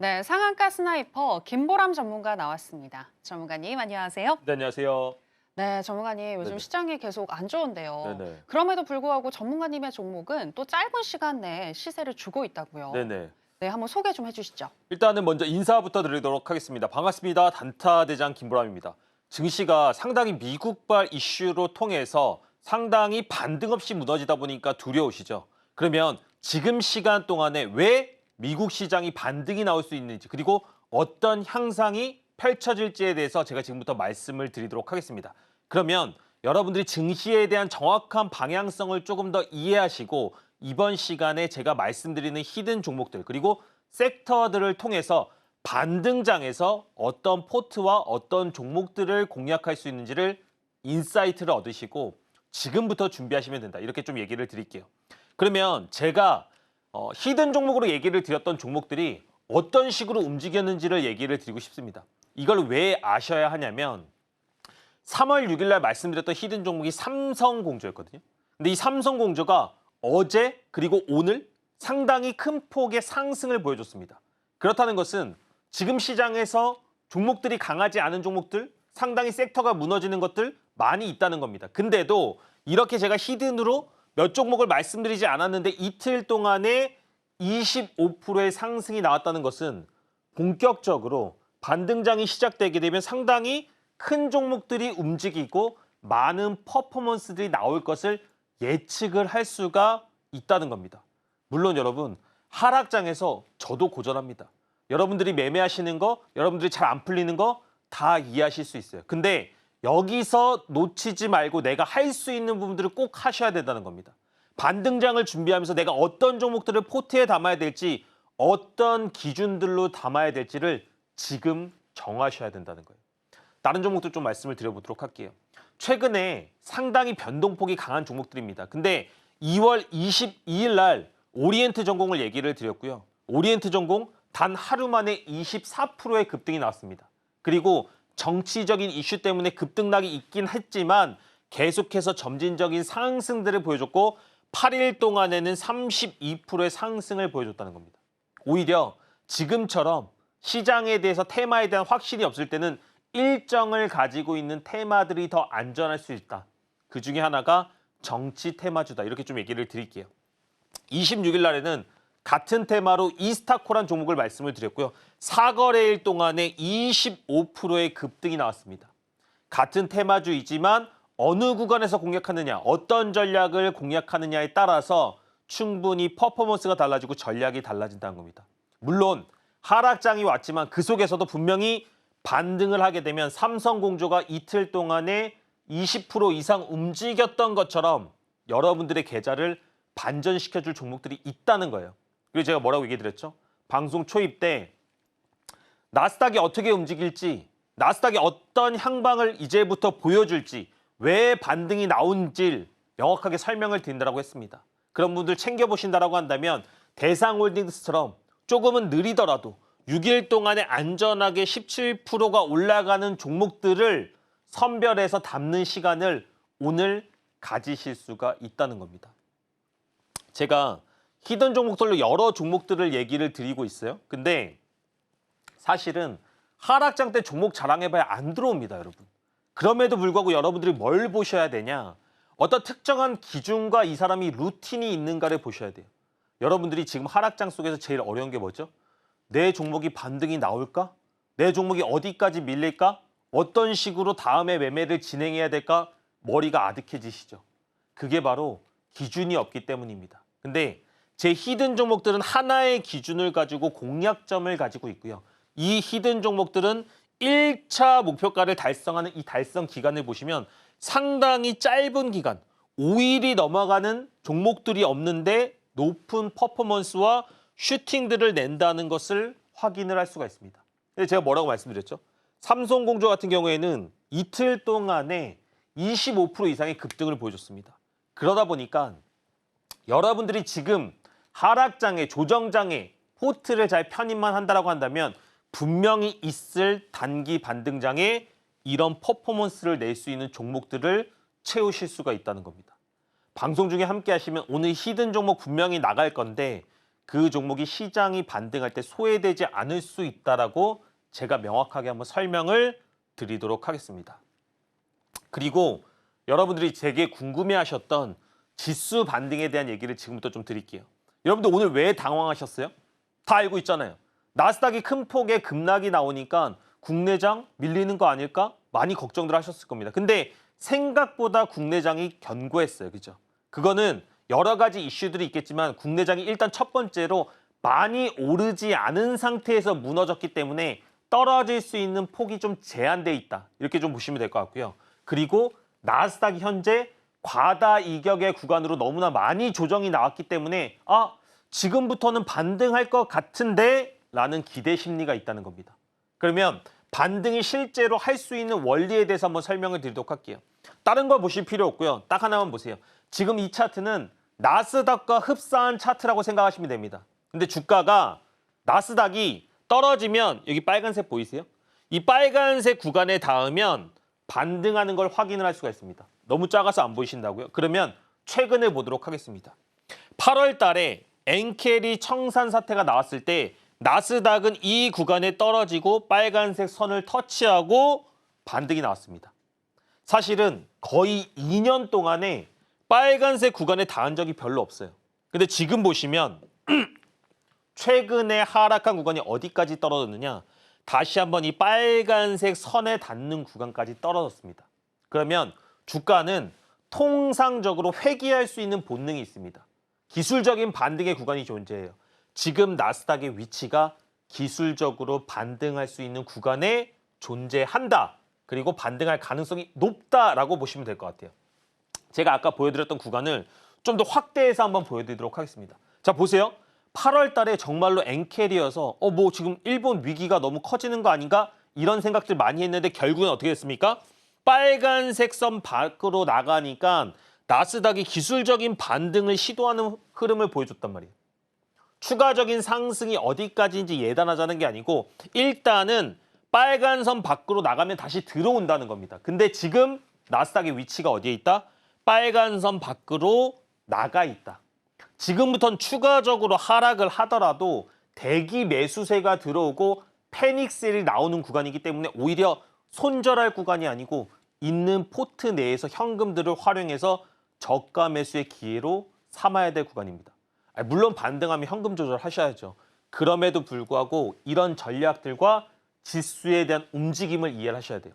네, 상한가 스나이퍼 김보람 전문가 나왔습니다. 전문가님 안녕하세요. 네, 안녕하세요. 네, 전문가님 요즘 네네. 시장이 계속 안 좋은데요. 네네. 그럼에도 불구하고 전문가님의 종목은 또 짧은 시간 내에 시세를 주고 있다고요. 네네. 네, 한번 소개 좀 해주시죠. 일단은 먼저 인사부터 드리도록 하겠습니다. 반갑습니다. 단타대장 김보람입니다. 증시가 상당히 미국발 이슈로 통해서 상당히 반등 없이 무너지다 보니까 두려우시죠? 그러면 지금 시간 동안에 왜 미국 시장이 반등이 나올 수 있는지 그리고 어떤 향상이 펼쳐질지에 대해서 제가 지금부터 말씀을 드리도록 하겠습니다. 그러면 여러분들이 증시에 대한 정확한 방향성을 조금 더 이해하시고 이번 시간에 제가 말씀드리는 히든 종목들 그리고 섹터들을 통해서 반등장에서 어떤 포트와 어떤 종목들을 공략할 수 있는지를 인사이트를 얻으시고 지금부터 준비하시면 된다. 이렇게 좀 얘기를 드릴게요. 그러면 제가 히든 종목으로 얘기를 드렸던 종목들이 어떤 식으로 움직였는지를 얘기를 드리고 싶습니다. 이걸 왜 아셔야 하냐면 3월 6일 날 말씀드렸던 히든 종목이 삼성공조였거든요. 근데 이 삼성공조가 어제 그리고 오늘 상당히 큰 폭의 상승을 보여줬습니다. 그렇다는 것은 지금 시장에서 종목들이 강하지 않은 종목들, 상당히 섹터가 무너지는 것들 많이 있다는 겁니다. 근데도 이렇게 제가 히든으로 몇 종목을 말씀드리지 않았는데 이틀 동안에 25%의 상승이 나왔다는 것은 본격적으로 반등장이 시작되게 되면 상당히 큰 종목들이 움직이고 많은 퍼포먼스들이 나올 것을 예측을 할 수가 있다는 겁니다. 물론 여러분 하락장에서 저도 고전합니다. 여러분들이 매매하시는 거, 여러분들이 잘 안 풀리는 거 다 이해하실 수 있어요. 근데 여기서 놓치지 말고 내가 할 수 있는 부분들을 꼭 하셔야 된다는 겁니다. 반등장을 준비하면서 내가 어떤 종목들을 포트에 담아야 될지 어떤 기준들로 담아야 될지를 지금 정하셔야 된다는 거예요. 다른 종목들 좀 말씀을 드려보도록 할게요. 최근에 상당히 변동폭이 강한 종목들입니다. 근데 2월 22일 날 오리엔트 전공을 얘기를 드렸고요. 오리엔트 전공 단 하루 만에 24%의 급등이 나왔습니다. 그리고 정치적인 이슈 때문에 급등락이 있긴 했지만 계속해서 점진적인 상승들을 보여줬고 8일 동안에는 32%의 상승을 보여줬다는 겁니다. 오히려 지금처럼 시장에 대해서 테마에 대한 확신이 없을 때는 일정을 가지고 있는 테마들이 더 안전할 수 있다. 그 중에 하나가 정치 테마주다. 이렇게 좀 얘기를 드릴게요. 26일 날에는 같은 테마로 이스타코란 종목을 말씀을 드렸고요. 4거래일 동안에 25%의 급등이 나왔습니다. 같은 테마주이지만 어느 구간에서 공략하느냐, 어떤 전략을 공략하느냐에 따라서 충분히 퍼포먼스가 달라지고 전략이 달라진다는 겁니다. 물론 하락장이 왔지만 그 속에서도 분명히 반등을 하게 되면 삼성공조가 이틀 동안에 20% 이상 움직였던 것처럼 여러분들의 계좌를 반전시켜줄 종목들이 있다는 거예요. 그리고 제가 뭐라고 얘기 드렸죠? 방송 초입 때 나스닥이 어떻게 움직일지, 나스닥이 어떤 향방을 이제부터 보여줄지, 왜 반등이 나온지 명확하게 설명을 드린다고 했습니다. 그런 분들 챙겨보신다고 한다면 대상홀딩스처럼 조금은 느리더라도 6일 동안에 안전하게 17%가 올라가는 종목들을 선별해서 담는 시간을 오늘 가지실 수가 있다는 겁니다. 제가 히든 종목들로 여러 종목들을 얘기를 드리고 있어요. 근데 사실은 하락장 때 종목 자랑해봐야 안 들어옵니다, 여러분. 그럼에도 불구하고 여러분들이 뭘 보셔야 되냐? 어떤 특정한 기준과 이 사람이 루틴이 있는가를 보셔야 돼요. 여러분들이 지금 하락장 속에서 제일 어려운 게 뭐죠? 내 종목이 반등이 나올까? 내 종목이 어디까지 밀릴까? 어떤 식으로 다음에 매매를 진행해야 될까? 머리가 아득해지시죠. 그게 바로 기준이 없기 때문입니다. 근데 제 히든 종목들은 하나의 기준을 가지고 공략점을 가지고 있고요. 이 히든 종목들은 1차 목표가를 달성하는 이 달성 기간을 보시면 상당히 짧은 기간, 5일이 넘어가는 종목들이 없는데 높은 퍼포먼스와 슈팅들을 낸다는 것을 확인을 할 수가 있습니다. 근데 제가 뭐라고 말씀드렸죠? 삼성공조 같은 경우에는 이틀 동안에 25% 이상의 급등을 보여줬습니다. 그러다 보니까 여러분들이 지금 하락장에, 조정장에 포트를 잘 편입만 한다고 한다면 분명히 있을 단기 반등장에 이런 퍼포먼스를 낼 수 있는 종목들을 채우실 수가 있다는 겁니다. 방송 중에 함께 하시면 오늘 히든 종목 분명히 나갈 건데 그 종목이 시장이 반등할 때 소외되지 않을 수 있다라고 제가 명확하게 한번 설명을 드리도록 하겠습니다. 그리고 여러분들이 되게 궁금해하셨던 지수 반등에 대한 얘기를 지금부터 좀 드릴게요. 여러분들 오늘 왜 당황하셨어요? 다 알고 있잖아요. 나스닥이 큰 폭의 급락이 나오니까 국내장 밀리는 거 아닐까? 많이 걱정들 하셨을 겁니다. 근데 생각보다 국내장이 견고했어요. 그죠? 그거는 여러 가지 이슈들이 있겠지만 국내장이 일단 첫 번째로 많이 오르지 않은 상태에서 무너졌기 때문에 떨어질 수 있는 폭이 좀 제한돼 있다. 이렇게 좀 보시면 될 것 같고요. 그리고 나스닥이 현재 과다 이격의 구간으로 너무나 많이 조정이 나왔기 때문에 지금부터는 반등할 것 같은데 라는 기대 심리가 있다는 겁니다. 그러면 반등이 실제로 할 수 있는 원리에 대해서 한번 설명을 드리도록 할게요. 다른 거 보실 필요 없고요. 딱 하나만 보세요. 지금 이 차트는 나스닥과 흡사한 차트라고 생각하시면 됩니다. 근데 주가가 나스닥이 떨어지면 여기 빨간색 보이세요? 이 빨간색 구간에 닿으면 반등하는 걸 확인을 할 수가 있습니다. 너무 작아서 안 보이신다고요? 그러면 최근에 보도록 하겠습니다. 8월 달에 엔켈이 청산 사태가 나왔을 때 나스닥은 이 구간에 떨어지고 빨간색 선을 터치하고 반등이 나왔습니다. 사실은 거의 2년 동안에 빨간색 구간에 닿은 적이 별로 없어요. 근데 지금 보시면 최근에 하락한 구간이 어디까지 떨어졌느냐? 다시 한번 이 빨간색 선에 닿는 구간까지 떨어졌습니다. 그러면 주가는 통상적으로 회귀할 수 있는 본능이 있습니다. 기술적인 반등의 구간이 존재해요. 지금 나스닥의 위치가 기술적으로 반등할 수 있는 구간에 존재한다. 그리고 반등할 가능성이 높다라고 보시면 될 것 같아요. 제가 아까 보여드렸던 구간을 좀 더 확대해서 한번 보여드리도록 하겠습니다. 자, 보세요. 8월 달에 정말로 엔켈이어서 지금 일본 위기가 너무 커지는 거 아닌가? 이런 생각들 많이 했는데 결국은 어떻게 됐습니까? 빨간색 선 밖으로 나가니까 나스닥이 기술적인 반등을 시도하는 흐름을 보여줬단 말이에요. 추가적인 상승이 어디까지인지 예단하자는 게 아니고 일단은 빨간 선 밖으로 나가면 다시 들어온다는 겁니다. 근데 지금 나스닥의 위치가 어디에 있다? 빨간 선 밖으로 나가 있다. 지금부터는 추가적으로 하락을 하더라도 대기 매수세가 들어오고 패닉셀이 나오는 구간이기 때문에 오히려 손절할 구간이 아니고 있는 포트 내에서 현금들을 활용해서 저가 매수의 기회로 삼아야 될 구간입니다. 물론 반등하면 현금 조절하셔야죠. 그럼에도 불구하고 이런 전략들과 지수에 대한 움직임을 이해를 하셔야 돼요.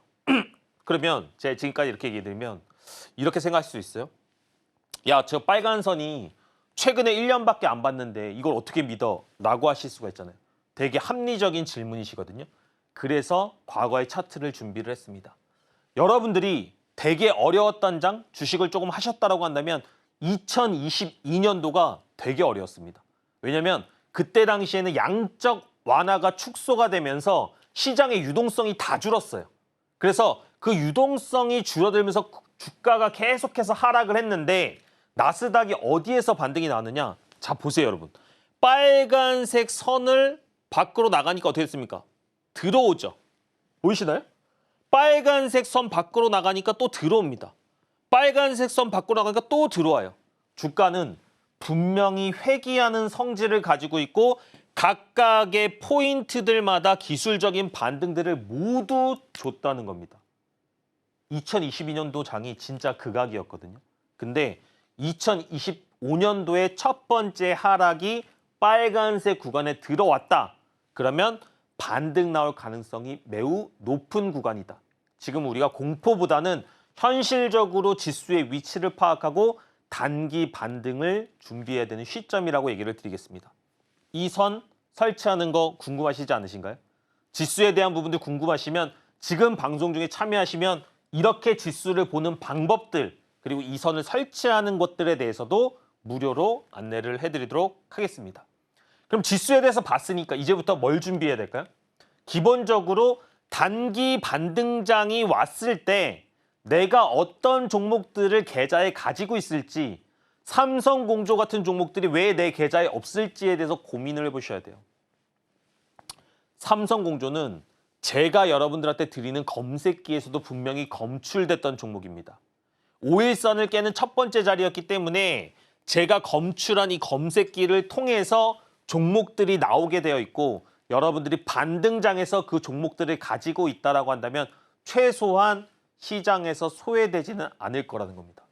그러면 제가 지금까지 이렇게 얘기해드리면 이렇게 생각할 수 있어요. 야, 저 빨간 선이 최근에 1년밖에 안 봤는데 이걸 어떻게 믿어? 라고 하실 수가 있잖아요. 되게 합리적인 질문이시거든요. 그래서 과거의 차트를 준비를 했습니다. 여러분들이 되게 어려웠던 장, 주식을 조금 하셨다라고 한다면 2022년도가 되게 어려웠습니다. 왜냐하면 그때 당시에는 양적 완화가 축소가 되면서 시장의 유동성이 다 줄었어요. 그래서 그 유동성이 줄어들면서 주가가 계속해서 하락을 했는데 나스닥이 어디에서 반등이 나느냐? 자, 보세요, 여러분. 빨간색 선을 밖으로 나가니까 어떻게 됐습니까? 들어오죠. 보이시나요? 빨간색 선 밖으로 나가니까 또 들어옵니다. 빨간색 선 밖으로 나가니까 또 들어와요. 주가는 분명히 회귀하는 성질을 가지고 있고 각각의 포인트들마다 기술적인 반등들을 모두 줬다는 겁니다. 2022년도 장이 진짜 극악이었거든요. 근데 2025년도에 첫 번째 하락이 빨간색 구간에 들어왔다. 그러면 반등 나올 가능성이 매우 높은 구간이다. 지금 우리가 공포보다는 현실적으로 지수의 위치를 파악하고 단기 반등을 준비해야 되는 시점이라고 얘기를 드리겠습니다. 이 선 설치하는 거 궁금하시지 않으신가요? 지수에 대한 부분들 궁금하시면 지금 방송 중에 참여하시면 이렇게 지수를 보는 방법들 그리고 이 선을 설치하는 것들에 대해서도 무료로 안내를 해드리도록 하겠습니다. 그럼 지수에 대해서 봤으니까 이제부터 뭘 준비해야 될까요? 기본적으로 단기 반등장이 왔을 때 내가 어떤 종목들을 계좌에 가지고 있을지 삼성공조 같은 종목들이 왜 내 계좌에 없을지에 대해서 고민을 해보셔야 돼요. 삼성공조는 제가 여러분들한테 드리는 검색기에서도 분명히 검출됐던 종목입니다. 5일선을 깨는 첫 번째 자리였기 때문에 제가 검출한 이 검색기를 통해서 종목들이 나오게 되어 있고 여러분들이 반등장에서 그 종목들을 가지고 있다라고 한다면 최소한 시장에서 소외되지는 않을 거라는 겁니다.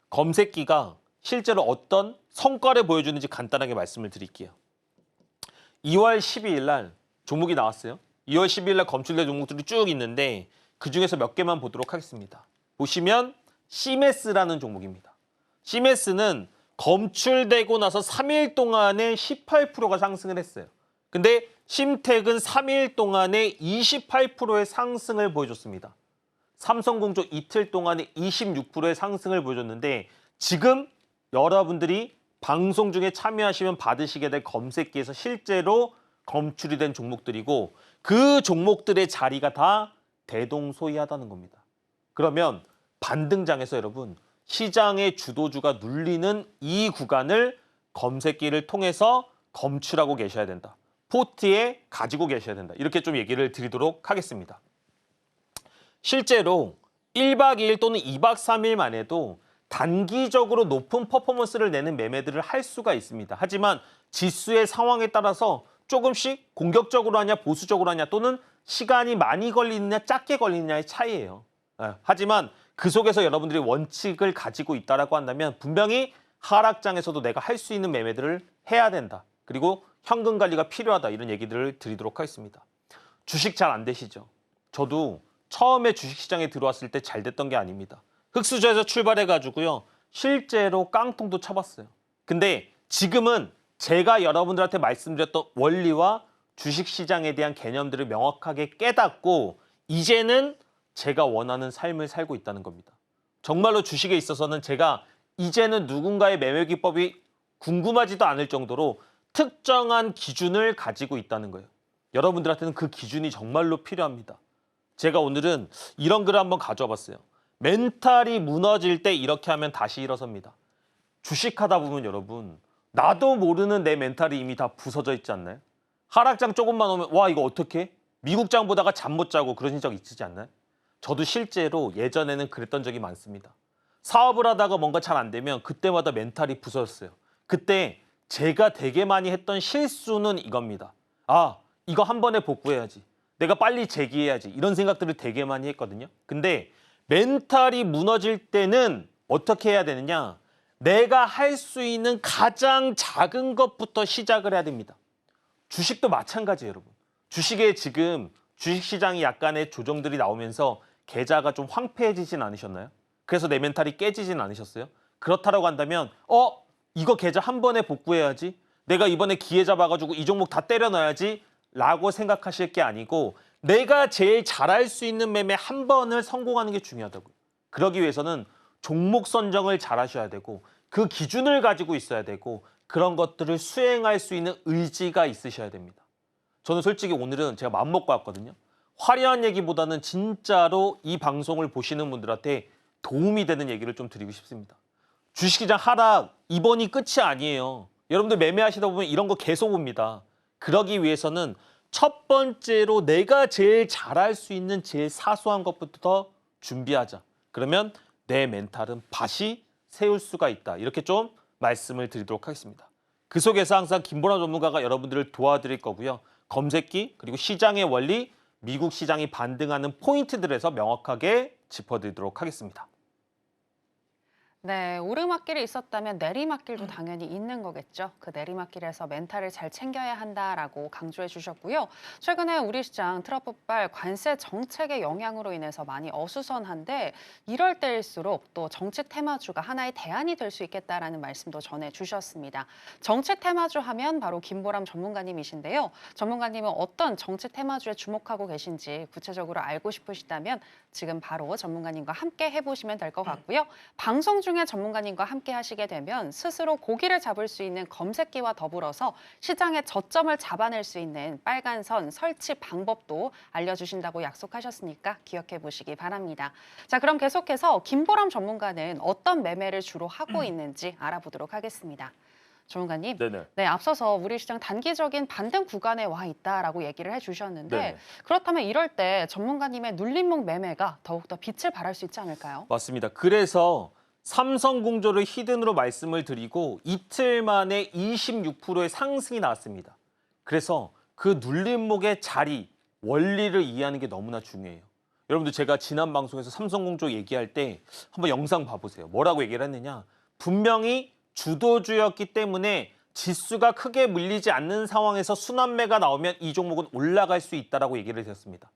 검색기가 실제로 어떤 성과를 보여주는지 간단하게 말씀을 드릴게요. 2월 12일 날 종목이 나왔어요. 2월 12일 날 검출된 종목들이 쭉 있는데 그중에서 몇 개만 보도록 하겠습니다. 보시면 시메스라는 종목입니다. 시메스는 검출되고 나서 3일 동안에 18%가 상승을 했어요. 근데 심택은 3일 동안에 28%의 상승을 보여줬습니다. 삼성공조 이틀 동안에 26%의 상승을 보여줬는데 지금 여러분들이 방송 중에 참여하시면 받으시게 될 검색기에서 실제로 검출이 된 종목들이고 그 종목들의 자리가 다 대동소이하다는 겁니다. 그러면 반등장에서 여러분 시장의 주도주가 눌리는 이 구간을 검색기를 통해서 검출하고 계셔야 된다. 포트에 가지고 계셔야 된다. 이렇게 좀 얘기를 드리도록 하겠습니다. 실제로 1박 2일 또는 2박 3일만 해도 단기적으로 높은 퍼포먼스를 내는 매매들을 할 수가 있습니다. 하지만 지수의 상황에 따라서 조금씩 공격적으로 하냐 보수적으로 하냐 또는 시간이 많이 걸리느냐 작게 걸리느냐의 차이예요. 하지만 그 속에서 여러분들이 원칙을 가지고 있다라고 한다면 분명히 하락장에서도 내가 할 수 있는 매매들을 해야 된다. 그리고 현금 관리가 필요하다. 이런 얘기들을 드리도록 하겠습니다. 주식 잘 안 되시죠? 저도 처음에 주식시장에 들어왔을 때 잘 됐던 게 아닙니다. 흑수저에서 출발해가지고요. 실제로 깡통도 쳐봤어요. 근데 지금은 제가 여러분들한테 말씀드렸던 원리와 주식시장에 대한 개념들을 명확하게 깨닫고 이제는 제가 원하는 삶을 살고 있다는 겁니다. 정말로 주식에 있어서는 제가 이제는 누군가의 매매 기법이 궁금하지도 않을 정도로 특정한 기준을 가지고 있다는 거예요. 여러분들한테는 그 기준이 정말로 필요합니다. 제가 오늘은 이런 글을 한번 가져와 봤어요. 멘탈이 무너질 때 이렇게 하면 다시 일어섭니다. 주식하다 보면 여러분 나도 모르는 내 멘탈이 이미 다 부서져 있지 않나요? 하락장 조금만 오면 와 이거 어떡해? 미국장 보다가 잠 못 자고 그러신 적 있으지 않나요? 저도 실제로 예전에는 그랬던 적이 많습니다. 사업을 하다가 뭔가 잘 안 되면 그때마다 멘탈이 부서졌어요. 그때 제가 되게 많이 했던 실수는 이겁니다. 아, 이거 한 번에 복구해야지. 내가 빨리 재기해야지. 이런 생각들을 되게 많이 했거든요. 근데 멘탈이 무너질 때는 어떻게 해야 되느냐? 내가 할 수 있는 가장 작은 것부터 시작을 해야 됩니다. 주식도 마찬가지예요, 여러분. 주식에 지금 주식시장이 약간의 조정들이 나오면서 계좌가 좀 황폐해지진 않으셨나요? 그래서 내 멘탈이 깨지진 않으셨어요? 그렇다라고 한다면 이거 계좌 한 번에 복구해야지. 내가 이번에 기회 잡아가지고 이 종목 다 때려 넣어야지 라고 생각하실 게 아니고 내가 제일 잘할 수 있는 매매 한 번을 성공하는 게 중요하다고요. 그러기 위해서는 종목 선정을 잘 하셔야 되고 그 기준을 가지고 있어야 되고 그런 것들을 수행할 수 있는 의지가 있으셔야 됩니다. 저는 솔직히 오늘은 제가 마음먹고 왔거든요. 화려한 얘기보다는 진짜로 이 방송을 보시는 분들한테 도움이 되는 얘기를 좀 드리고 싶습니다. 주식시장 하락 이번이 끝이 아니에요. 여러분들 매매하시다 보면 이런 거 계속 옵니다. 그러기 위해서는 첫 번째로 내가 제일 잘할 수 있는 제일 사소한 것부터 준비하자. 그러면 내 멘탈은 다시 세울 수가 있다. 이렇게 좀 말씀을 드리도록 하겠습니다. 그 속에서 항상 김보람 전문가가 여러분들을 도와드릴 거고요. 검색기 그리고 시장의 원리, 미국 시장이 반등하는 포인트들에서 명확하게 짚어드리도록 하겠습니다. 네, 오르막길이 있었다면 내리막길도 당연히 있는 거겠죠. 그 내리막길에서 멘탈을 잘 챙겨야 한다라고 강조해 주셨고요. 최근에 우리 시장 트럼프발 관세 정책의 영향으로 인해서 많이 어수선한데 이럴 때일수록 또 정책 테마주가 하나의 대안이 될 수 있겠다라는 말씀도 전해 주셨습니다. 정책 테마주 하면 바로 김보람 전문가님이신데요. 전문가님은 어떤 정책 테마주에 주목하고 계신지 구체적으로 알고 싶으시다면 지금 바로 전문가님과 함께 해보시면 될 것 같고요. 방송 중에 전문가님과 함께 하시게 되면 스스로 고기를 잡을 수 있는 검색기와 더불어서 시장의 저점을 잡아낼 수 있는 빨간 선 설치 방법도 알려주신다고 약속하셨으니까 기억해 보시기 바랍니다. 자, 그럼 계속해서 김보람 전문가는 어떤 매매를 주로 하고 있는지 알아보도록 하겠습니다. 전문가님, 네네. 네, 앞서서 우리 시장 단기적인 반등 구간에 와 있다라고 얘기를 해주셨는데 네네. 그렇다면 이럴 때 전문가님의 눌림목 매매가 더욱더 빛을 발할 수 있지 않을까요? 맞습니다. 그래서 삼성공조를 히든으로 말씀을 드리고 이틀 만에 26%의 상승이 나왔습니다. 그래서 그 눌림목의 자리, 원리를 이해하는 게 너무나 중요해요. 여러분들 제가 지난 방송에서 삼성공조 얘기할 때 한번 영상 봐보세요. 뭐라고 얘기를 했느냐. 분명히 주도주였기 때문에 지수가 크게 물리지 않는 상황에서 순환매가 나오면 이 종목은 올라갈 수 있다라고 얘기를 드렸습니다.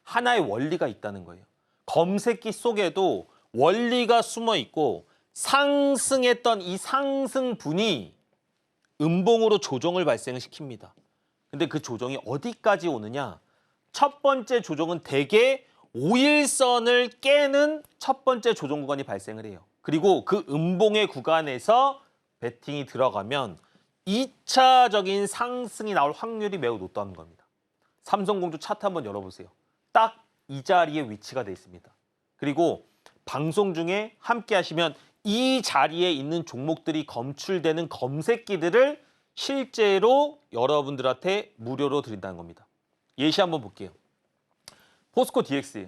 하나의 원리가 있다는 거예요. 검색기 속에도 원리가 숨어 있고 상승했던 이 상승분이 음봉으로 조정을 발생시킵니다. 근데 그 조정이 어디까지 오느냐? 첫 번째 조정은 대개 5일선을 깨는 첫 번째 조정 구간이 발생을 해요. 그리고 그 음봉의 구간에서 베팅이 들어가면 2차적인 상승이 나올 확률이 매우 높다는 겁니다. 삼성공조 차트 한번 열어보세요. 딱 이 자리에 위치가 돼 있습니다. 그리고 방송 중에 함께 하시면 이 자리에 있는 종목들이 검출되는 검색기들을 실제로 여러분들한테 무료로 드린다는 겁니다. 예시 한번 볼게요. 포스코 DX예요.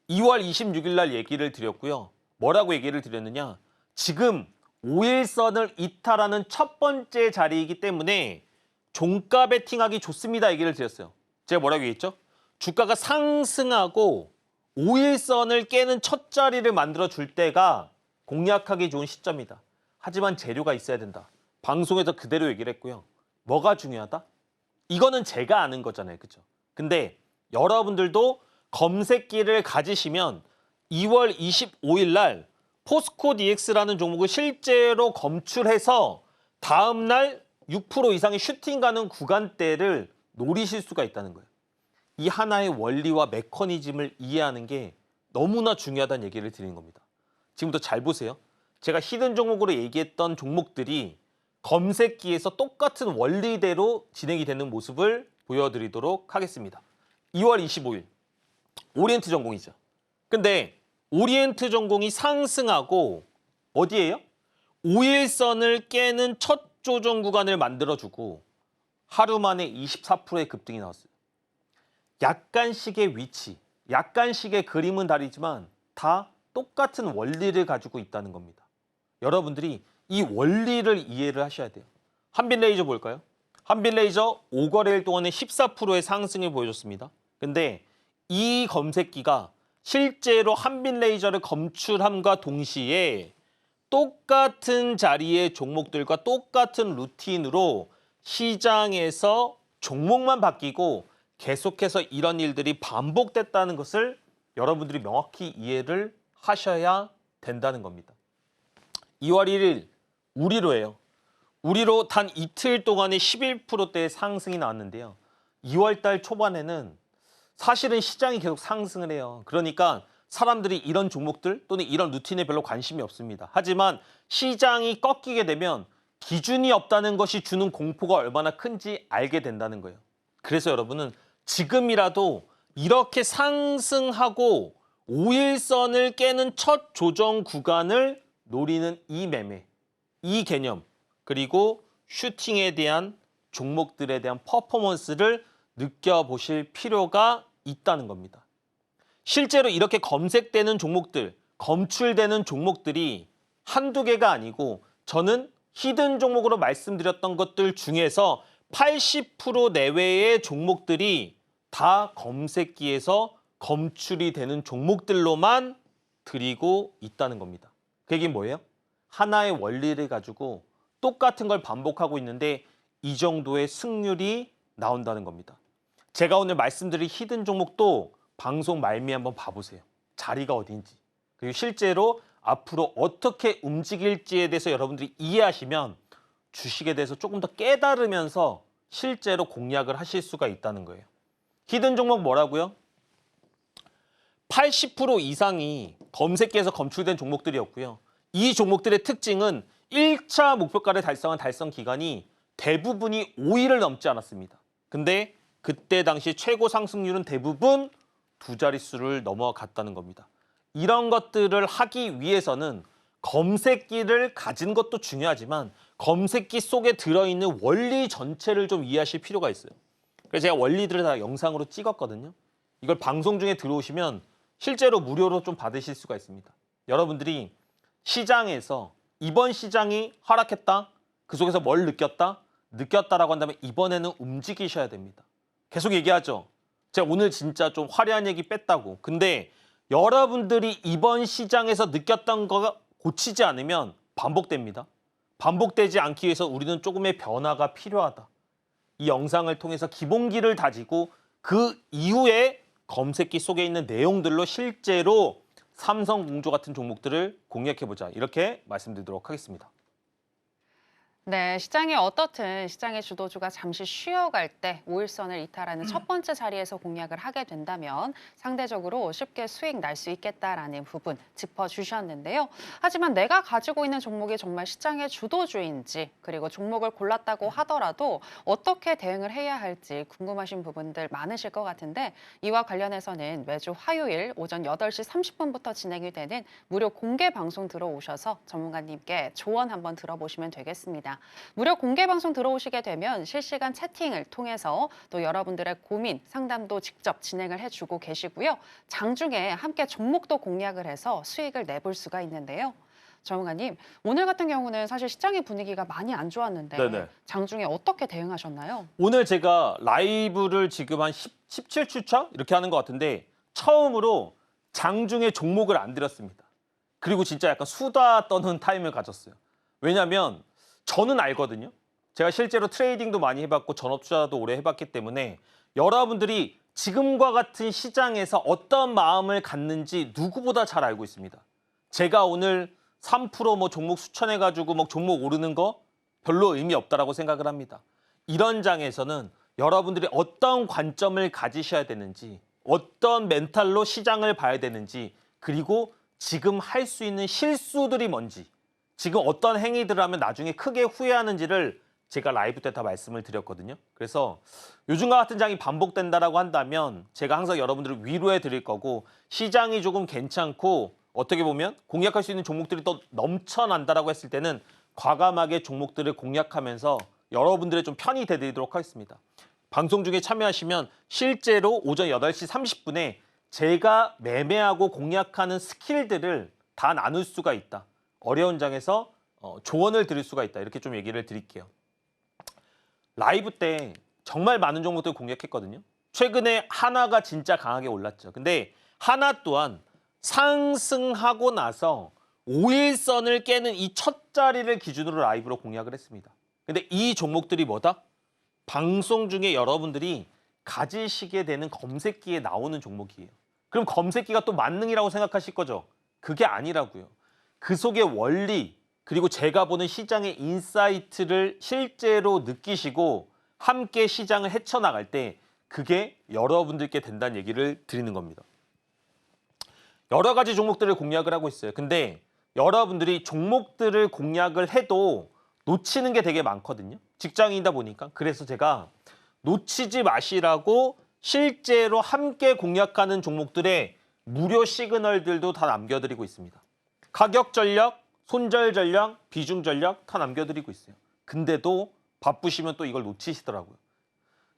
2월 26일 날 얘기를 드렸고요. 뭐라고 얘기를 드렸느냐? 지금 5일선을 이탈하는 첫 번째 자리이기 때문에 종가 베팅하기 좋습니다. 얘기를 드렸어요. 제가 뭐라고 얘기했죠? 주가가 상승하고 5일선을 깨는 첫 자리를 만들어 줄 때가 공략하기 좋은 시점이다. 하지만 재료가 있어야 된다. 방송에서 그대로 얘기를 했고요. 뭐가 중요하다? 이거는 제가 아는 거잖아요. 그렇죠? 근데 여러분들도 검색기를 가지시면 2월 25일 날 포스코 DX라는 종목을 실제로 검출해서 다음 날 6% 이상의 슈팅 가는 구간대를 노리실 수가 있다는 거예요. 이 하나의 원리와 메커니즘을 이해하는 게 너무나 중요하다는 얘기를 드리는 겁니다. 지금부터 잘 보세요. 제가 히든 종목으로 얘기했던 종목들이 검색기에서 똑같은 원리대로 진행이 되는 모습을 보여드리도록 하겠습니다. 2월 25일 오리엔트 전공이죠. 근데 오리엔트 전공이 상승하고 어디예요? 5일선을 깨는 첫 조정 구간을 만들어주고 하루 만에 24%의 급등이 나왔어요. 약간씩의 위치, 약간씩의 그림은 다르지만 다 똑같은 원리를 가지고 있다는 겁니다. 여러분들이 이 원리를 이해를 하셔야 돼요. 한빛레이저 볼까요? 한빛레이저 5거래일 동안에 14%의 상승을 보여줬습니다. 근데 이 검색기가 실제로 한빛레이저를 검출함과 동시에 똑같은 자리의 종목들과 똑같은 루틴으로 시장에서 종목만 바뀌고 계속해서 이런 일들이 반복됐다는 것을 여러분들이 명확히 이해를 하셔야 된다는 겁니다. 2월 1일 우리로예요. 우리로 단 이틀 동안에 11%대의 상승이 나왔는데요. 2월 달 초반에는 사실은 시장이 계속 상승을 해요. 그러니까 사람들이 이런 종목들 또는 이런 루틴에 별로 관심이 없습니다. 하지만 시장이 꺾이게 되면 기준이 없다는 것이 주는 공포가 얼마나 큰지 알게 된다는 거예요. 그래서 여러분은 지금이라도 이렇게 상승하고 5일선을 깨는 첫 조정 구간을 노리는 이 매매, 이 개념, 그리고 슈팅에 대한 종목들에 대한 퍼포먼스를 느껴보실 필요가 있다는 겁니다. 실제로 이렇게 검색되는 종목들, 검출되는 종목들이 한두 개가 아니고 저는 히든 종목으로 말씀드렸던 것들 중에서 80% 내외의 종목들이 다 검색기에서 검출이 되는 종목들로만 드리고 있다는 겁니다. 그 얘기는 뭐예요? 하나의 원리를 가지고 똑같은 걸 반복하고 있는데 이 정도의 승률이 나온다는 겁니다. 제가 오늘 말씀드린 히든 종목도 방송 말미 한번 봐보세요. 자리가 어딘지. 그리고 실제로 앞으로 어떻게 움직일지에 대해서 여러분들이 이해하시면 주식에 대해서 조금 더 깨달으면서 실제로 공략을 하실 수가 있다는 거예요. 히든 종목 뭐라고요? 80% 이상이 검색기에서 검출된 종목들이었고요. 이 종목들의 특징은 1차 목표가를 달성한 달성 기간이 대부분이 5일을 넘지 않았습니다. 근데 그때 당시 최고 상승률은 대부분 두 자릿수를 넘어갔다는 겁니다. 이런 것들을 하기 위해서는 검색기를 가진 것도 중요하지만 검색기 속에 들어있는 원리 전체를 좀 이해하실 필요가 있어요. 그래서 제가 원리들을 다 영상으로 찍었거든요. 이걸 방송 중에 들어오시면 실제로 무료로 좀 받으실 수가 있습니다. 여러분들이 시장에서 이번 시장이 하락했다. 그 속에서 뭘 느꼈다? 느꼈다라고 한다면 이번에는 움직이셔야 됩니다. 계속 얘기하죠. 제가 오늘 진짜 좀 화려한 얘기 뺐다고. 근데 여러분들이 이번 시장에서 느꼈던 거가 고치지 않으면 반복됩니다. 반복되지 않기 위해서 우리는 조금의 변화가 필요하다. 이 영상을 통해서 기본기를 다지고 그 이후에 검색기 속에 있는 내용들로 실제로 삼성공조 같은 종목들을 공략해보자. 이렇게 말씀드리도록 하겠습니다. 네, 시장이 어떻든 시장의 주도주가 잠시 쉬어갈 때 5일선을 이탈하는 첫 번째 자리에서 공략을 하게 된다면 상대적으로 쉽게 수익 날 수 있겠다라는 부분 짚어주셨는데요. 하지만 내가 가지고 있는 종목이 정말 시장의 주도주인지 그리고 종목을 골랐다고 하더라도 어떻게 대응을 해야 할지 궁금하신 부분들 많으실 것 같은데 이와 관련해서는 매주 화요일 오전 8시 30분부터 진행이 되는 무료 공개 방송 들어오셔서 전문가님께 조언 한번 들어보시면 되겠습니다. 무료 공개 방송 들어오시게 되면 실시간 채팅을 통해서 또 여러분들의 고민, 상담도 직접 진행을 해주고 계시고요. 장중에 함께 종목도 공략을 해서 수익을 내볼 수가 있는데요. 전문가님, 오늘 같은 경우는 사실 시장의 분위기가 많이 안 좋았는데 네네. 장중에 어떻게 대응하셨나요? 오늘 제가 라이브를 지금 한 17주차 이렇게 하는 것 같은데 처음으로 장중에 종목을 안 드렸습니다. 그리고 진짜 약간 수다 떠는 타임을 가졌어요. 왜냐하면 저는 알거든요. 제가 실제로 트레이딩도 많이 해봤고 전업 투자도 오래 해봤기 때문에 여러분들이 지금과 같은 시장에서 어떤 마음을 갖는지 누구보다 잘 알고 있습니다. 제가 오늘 3% 종목 추천해가지고 종목 오르는 거 별로 의미 없다라고 생각을 합니다. 이런 장에서는 여러분들이 어떤 관점을 가지셔야 되는지, 어떤 멘탈로 시장을 봐야 되는지, 그리고 지금 할 수 있는 실수들이 뭔지, 지금 어떤 행위들을 하면 나중에 크게 후회하는지를 제가 라이브 때 다 말씀을 드렸거든요. 그래서 요즘과 같은 장이 반복된다라고 한다면 제가 항상 여러분들을 위로해 드릴 거고 시장이 조금 괜찮고 어떻게 보면 공략할 수 있는 종목들이 또 넘쳐난다라고 했을 때는 과감하게 종목들을 공략하면서 여러분들의 좀 편이 되드리도록 하겠습니다. 방송 중에 참여하시면 실제로 오전 8시 30분에 제가 매매하고 공략하는 스킬들을 다 나눌 수가 있다. 어려운 장에서 조언을 드릴 수가 있다. 이렇게 좀 얘기를 드릴게요. 라이브 때 정말 많은 종목들 공략했거든요. 최근에 하나가 진짜 강하게 올랐죠. 근데 하나 또한 상승하고 나서 5일선을 깨는 이 첫 자리를 기준으로 라이브로 공략을 했습니다. 근데 이 종목들이 뭐다? 방송 중에 여러분들이 가지시게 되는 검색기에 나오는 종목이에요. 그럼 검색기가 또 만능이라고 생각하실 거죠? 그게 아니라고요. 그 속의 원리, 그리고 제가 보는 시장의 인사이트를 실제로 느끼시고 함께 시장을 헤쳐나갈 때 그게 여러분들께 된다는 얘기를 드리는 겁니다. 여러 가지 종목들을 공략을 하고 있어요. 근데 여러분들이 종목들을 공략을 해도 놓치는 게 되게 많거든요. 직장인이다 보니까. 그래서 제가 놓치지 마시라고 실제로 함께 공략하는 종목들의 무료 시그널들도 다 남겨드리고 있습니다. 가격 전략, 손절 전략, 비중 전략 다 남겨드리고 있어요. 근데도 바쁘시면 또 이걸 놓치시더라고요.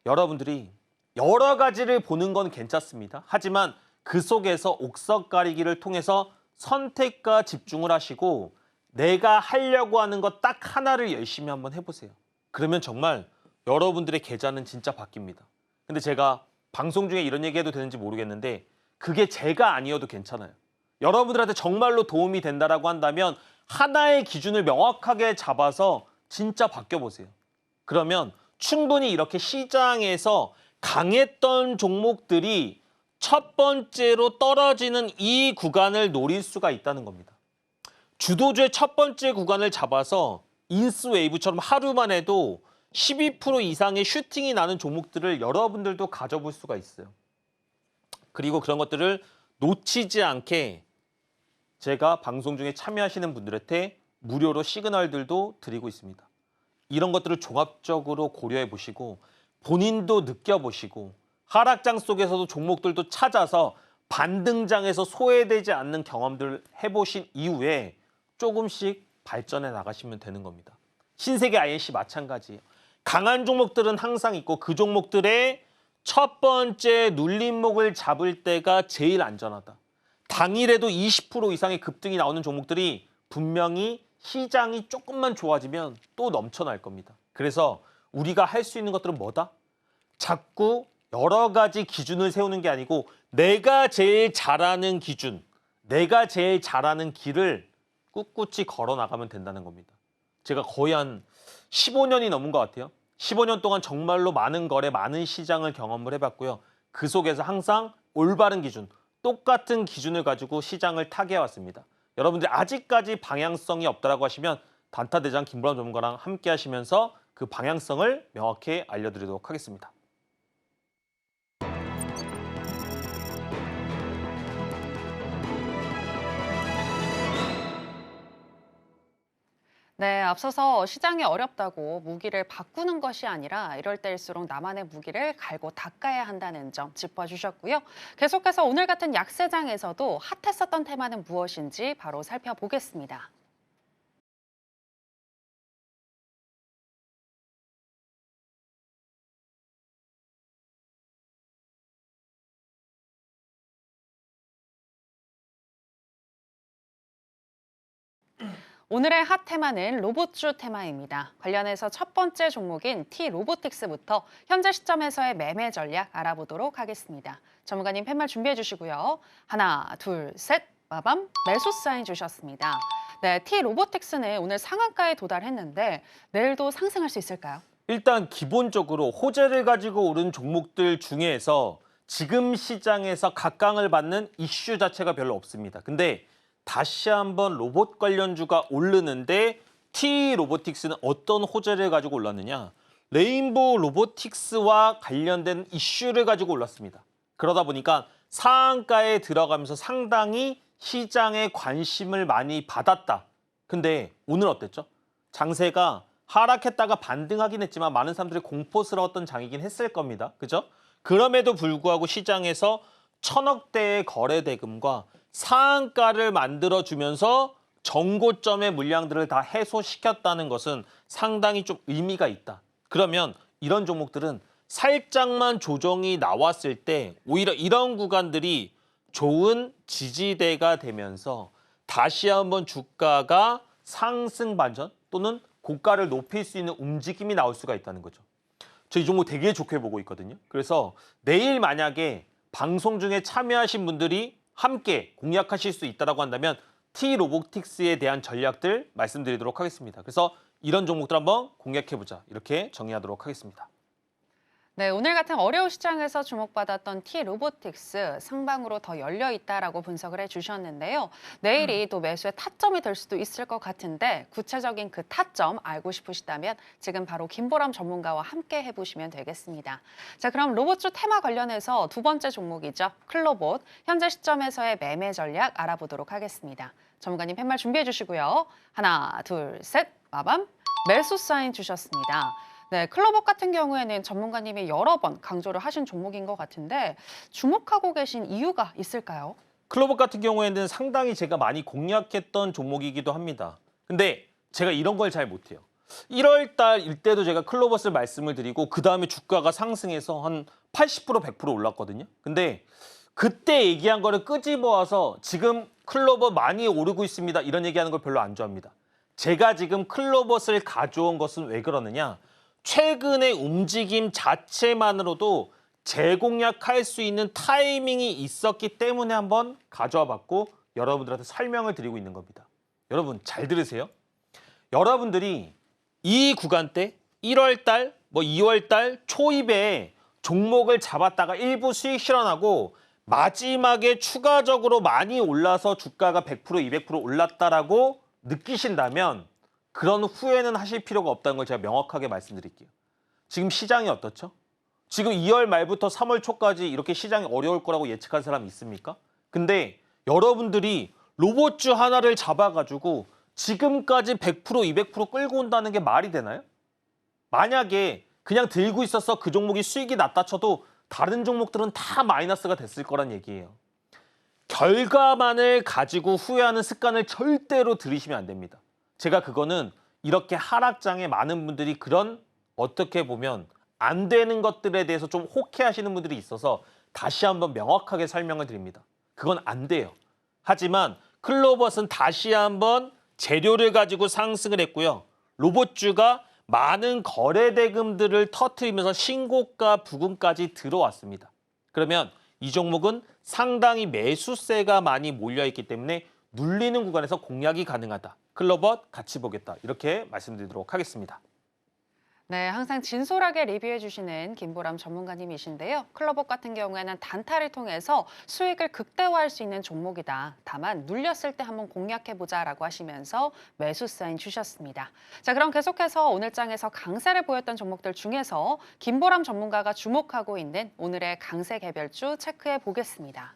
여러분들이 여러 가지를 보는 건 괜찮습니다. 하지만 그 속에서 옥석 가리기를 통해서 선택과 집중을 하시고 내가 하려고 하는 것 딱 하나를 열심히 한번 해보세요. 그러면 정말 여러분들의 계좌는 진짜 바뀝니다. 근데 제가 방송 중에 이런 얘기해도 되는지 모르겠는데 그게 제가 아니어도 괜찮아요. 여러분들한테 정말로 도움이 된다라고 한다면 하나의 기준을 명확하게 잡아서 진짜 바뀌어보세요. 그러면 충분히 이렇게 시장에서 강했던 종목들이 첫 번째로 떨어지는 이 구간을 노릴 수가 있다는 겁니다. 주도주의 첫 번째 구간을 잡아서 인스웨이브처럼 하루만 해도 12% 이상의 슈팅이 나는 종목들을 여러분들도 가져볼 수가 있어요. 그리고 그런 것들을 놓치지 않게 제가 방송 중에 참여하시는 분들한테 무료로 시그널들도 드리고 있습니다. 이런 것들을 종합적으로 고려해 보시고 본인도 느껴보시고 하락장 속에서도 종목들도 찾아서 반등장에서 소외되지 않는 경험들을 해보신 이후에 조금씩 발전해 나가시면 되는 겁니다. 신세계 INC 마찬가지예요. 강한 종목들은 항상 있고 그 종목들의 첫 번째 눌림목을 잡을 때가 제일 안전하다. 당일에도 20% 이상의 급등이 나오는 종목들이 분명히 시장이 조금만 좋아지면 또 넘쳐날 겁니다. 그래서 우리가 할 수 있는 것들은 뭐다? 자꾸 여러 가지 기준을 세우는 게 아니고 내가 제일 잘하는 기준, 내가 제일 잘하는 길을 꿋꿋이 걸어 나가면 된다는 겁니다. 제가 거의 한 15년이 넘은 것 같아요. 15년 동안 정말로 많은 거래, 많은 시장을 경험을 해봤고요. 그 속에서 항상 올바른 기준, 똑같은 기준을 가지고 시장을 타개해왔습니다. 여러분들 아직까지 방향성이 없다라고 하시면 단타대장 김보람 전문가랑 함께 하시면서 그 방향성을 명확히 알려드리도록 하겠습니다. 네, 앞서서 시장이 어렵다고 무기를 바꾸는 것이 아니라 이럴 때일수록 나만의 무기를 갈고 닦아야 한다는 점 짚어주셨고요. 계속해서 오늘 같은 약세장에서도 핫했었던 테마는 무엇인지 바로 살펴보겠습니다. 오늘의 핫 테마는 로봇주 테마입니다. 관련해서 첫 번째 종목인 T-로보틱스부터 현재 시점에서의 매매 전략 알아보도록 하겠습니다. 전문가님 팻말 준비해 주시고요. 하나, 둘, 셋, 빠밤, 매수 사인 주셨습니다. 네, T-로보틱스는 오늘 상한가에 도달했는데 내일도 상승할 수 있을까요? 일단 기본적으로 호재를 가지고 오른 종목들 중에서 지금 시장에서 각광을 받는 이슈 자체가 별로 없습니다. 근데 다시 한번 로봇 관련주가 오르는데 T-로보틱스는 어떤 호재를 가지고 올랐느냐? 레인보우 로보틱스와 관련된 이슈를 가지고 올랐습니다. 그러다 보니까 상한가에 들어가면서 상당히 시장에 관심을 많이 받았다. 근데 오늘 어땠죠? 장세가 하락했다가 반등하긴 했지만 많은 사람들이 공포스러웠던 장이긴 했을 겁니다. 그죠? 그럼에도 불구하고 시장에서 1,000억대의 거래 대금과 상한가를 만들어주면서 정고점의 물량들을 다 해소시켰다는 것은 상당히 좀 의미가 있다. 그러면 이런 종목들은 살짝만 조정이 나왔을 때 오히려 이런 구간들이 좋은 지지대가 되면서 다시 한번 주가가 상승 반전 또는 고가를 높일 수 있는 움직임이 나올 수가 있다는 거죠. 저 이 종목 되게 좋게 보고 있거든요. 그래서 내일 만약에 방송 중에 참여하신 분들이 함께 공략하실 수 있다고 한다면 T-로보틱스에 대한 전략들 말씀드리도록 하겠습니다. 그래서 이런 종목들 한번 공략해보자. 이렇게 정리하도록 하겠습니다. 네, 오늘 같은 어려운 시장에서 주목받았던 T-로보틱스 상방으로 더 열려 있다라고 분석을 해주셨는데요. 내일이 또 매수의 타점이 될 수도 있을 것 같은데 구체적인 그 타점 알고 싶으시다면 지금 바로 김보람 전문가와 함께 해보시면 되겠습니다. 자, 그럼 로봇주 테마 관련해서 두 번째 종목이죠. 클로봇, 현재 시점에서의 매매 전략 알아보도록 하겠습니다. 전문가님 팻말 준비해 주시고요. 하나, 둘, 셋, 마밤, 매수 사인 주셨습니다. 네, 클로봇 같은 경우에는 전문가님이 여러 번 강조를 하신 종목인 것 같은데 주목하고 계신 이유가 있을까요? 클로봇 같은 경우에는 상당히 제가 많이 공략했던 종목이기도 합니다. 근데 제가 이런 걸 잘 못해요. 1월 달일 때도 제가 클로봇을 말씀을 드리고 그 다음에 주가가 상승해서 한 80% 100% 올랐거든요. 근데 그때 얘기한 거를 끄집어와서 지금 클로봇 많이 오르고 있습니다. 이런 얘기하는 걸 별로 안 좋아합니다. 제가 지금 클로봇을 가져온 것은 왜 그러느냐? 최근의 움직임 자체만으로도 재공략할 수 있는 타이밍이 있었기 때문에 한번 가져와 봤고 여러분들한테 설명을 드리고 있는 겁니다. 여러분 잘 들으세요. 여러분들이 이 구간대 1월 달, 2월 달 초입에 종목을 잡았다가 일부 수익 실현하고 마지막에 추가적으로 많이 올라서 주가가 100%, 200% 올랐다라고 느끼신다면 그런 후회는 하실 필요가 없다는 걸 제가 명확하게 말씀드릴게요. 지금 시장이 어떻죠? 지금 2월 말부터 3월 초까지 이렇게 시장이 어려울 거라고 예측한 사람 있습니까? 근데 여러분들이 로봇주 하나를 잡아가지고 지금까지 100%, 200% 끌고 온다는 게 말이 되나요? 만약에 그냥 들고 있어서 그 종목이 수익이 났다 쳐도 다른 종목들은 다 마이너스가 됐을 거란 얘기예요. 결과만을 가지고 후회하는 습관을 절대로 들이시면 안 됩니다. 제가 그거는 이렇게 하락장에 많은 분들이 그런 어떻게 보면 안 되는 것들에 대해서 좀 혹해하시는 분들이 있어서 다시 한번 명확하게 설명을 드립니다. 그건 안 돼요. 하지만 클로봇은 다시 한번 재료를 가지고 상승을 했고요. 로봇주가 많은 거래 대금들을 터뜨리면서 신고가 부근까지 들어왔습니다. 그러면 이 종목은 상당히 매수세가 많이 몰려있기 때문에 눌리는 구간에서 공략이 가능하다. 클로벗 같이 보겠다. 이렇게 말씀드리도록 하겠습니다. 네, 항상 진솔하게 리뷰해 주시는 김보람 전문가님이신데요. 클로봇 같은 경우에는 단타를 통해서 수익을 극대화할 수 있는 종목이다. 다만 눌렸을 때 한번 공략해보자라고 하시면서 매수 사인 주셨습니다. 자, 그럼 계속해서 오늘 장에서 강세를 보였던 종목들 중에서 김보람 전문가가 주목하고 있는 오늘의 강세 개별주 체크해 보겠습니다.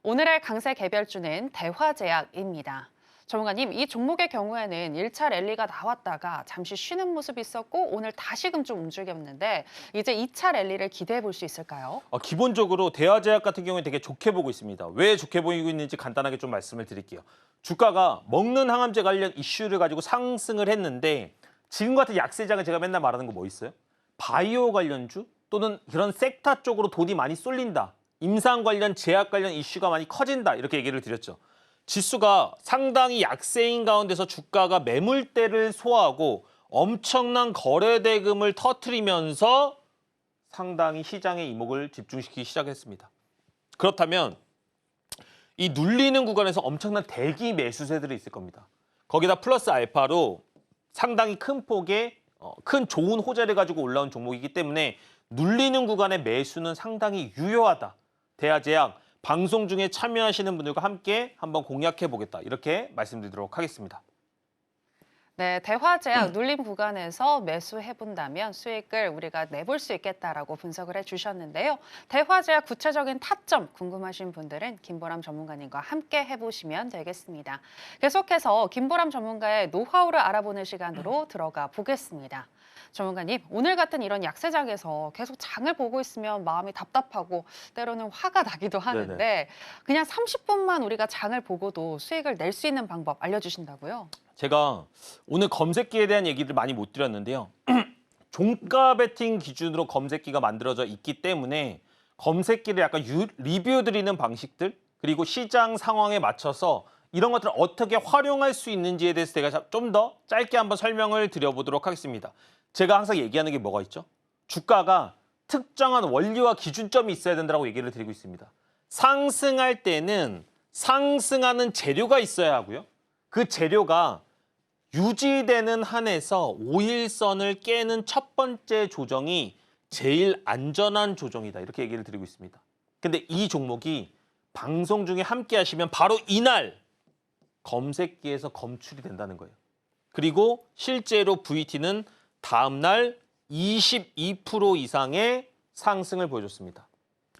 오늘의 강세 개별주는 대화제약입니다. 전문가님, 이 종목의 경우에는 1차 랠리가 나왔다가 잠시 쉬는 모습이 있었고 오늘 다시금 좀 움직였는데 이제 2차 랠리를 기대해 볼 수 있을까요? 기본적으로 대화제약 같은 경우에 되게 좋게 보고 있습니다. 왜 좋게 보이고 있는지 간단하게 좀 말씀을 드릴게요. 주가가 먹는 항암제 관련 이슈를 가지고 상승을 했는데 지금 같은 약세장은 제가 맨날 말하는 거 뭐 있어요? 바이오 관련주 또는 그런 섹터 쪽으로 돈이 많이 쏠린다. 임상 관련, 제약 관련 이슈가 많이 커진다. 이렇게 얘기를 드렸죠. 지수가 상당히 약세인 가운데서 주가가 매물대를 소화하고 엄청난 거래 대금을 터뜨리면서 상당히 시장의 이목을 집중시키기 시작했습니다. 그렇다면 이 눌리는 구간에서 엄청난 대기 매수세들이 있을 겁니다. 거기다 플러스 알파로 상당히 큰 폭의 큰 좋은 호재를 가지고 올라온 종목이기 때문에 눌리는 구간의 매수는 상당히 유효하다. 대화제약 방송 중에 참여하시는 분들과 함께 한번 공략해 보겠다. 이렇게 말씀드리도록 하겠습니다. 네, 대화제약 눌림 구간에서 매수해본다면 수익을 우리가 내볼 수 있겠다라고 분석을 해주셨는데요. 대화제약 구체적인 타점 궁금하신 분들은 김보람 전문가님과 함께 해보시면 되겠습니다. 계속해서 김보람 전문가의 노하우를 알아보는 시간으로 들어가 보겠습니다. 전문가님, 오늘 같은 이런 약세장에서 계속 장을 보고 있으면 마음이 답답하고 때로는 화가 나기도 하는데 네네. 그냥 30분만 우리가 장을 보고도 수익을 낼 수 있는 방법 알려주신다고요? 제가 오늘 검색기에 대한 얘기를 많이 못 드렸는데요. 종가 베팅 기준으로 검색기가 만들어져 있기 때문에 검색기를 약간 리뷰 드리는 방식들 그리고 시장 상황에 맞춰서 이런 것들을 어떻게 활용할 수 있는지에 대해서 제가 좀 더 짧게 한번 설명을 드려보도록 하겠습니다. 제가 항상 얘기하는 게 뭐가 있죠? 주가가 특정한 원리와 기준점이 있어야 된다고 얘기를 드리고 있습니다. 상승할 때는 상승하는 재료가 있어야 하고요. 그 재료가 유지되는 한에서 5일선을 깨는 첫 번째 조정이 제일 안전한 조정이다. 이렇게 얘기를 드리고 있습니다. 근데 이 종목이 방송 중에 함께 하시면 바로 이날 검색기에서 검출이 된다는 거예요. 그리고 실제로 VT는 다음 날 22% 이상의 상승을 보여줬습니다.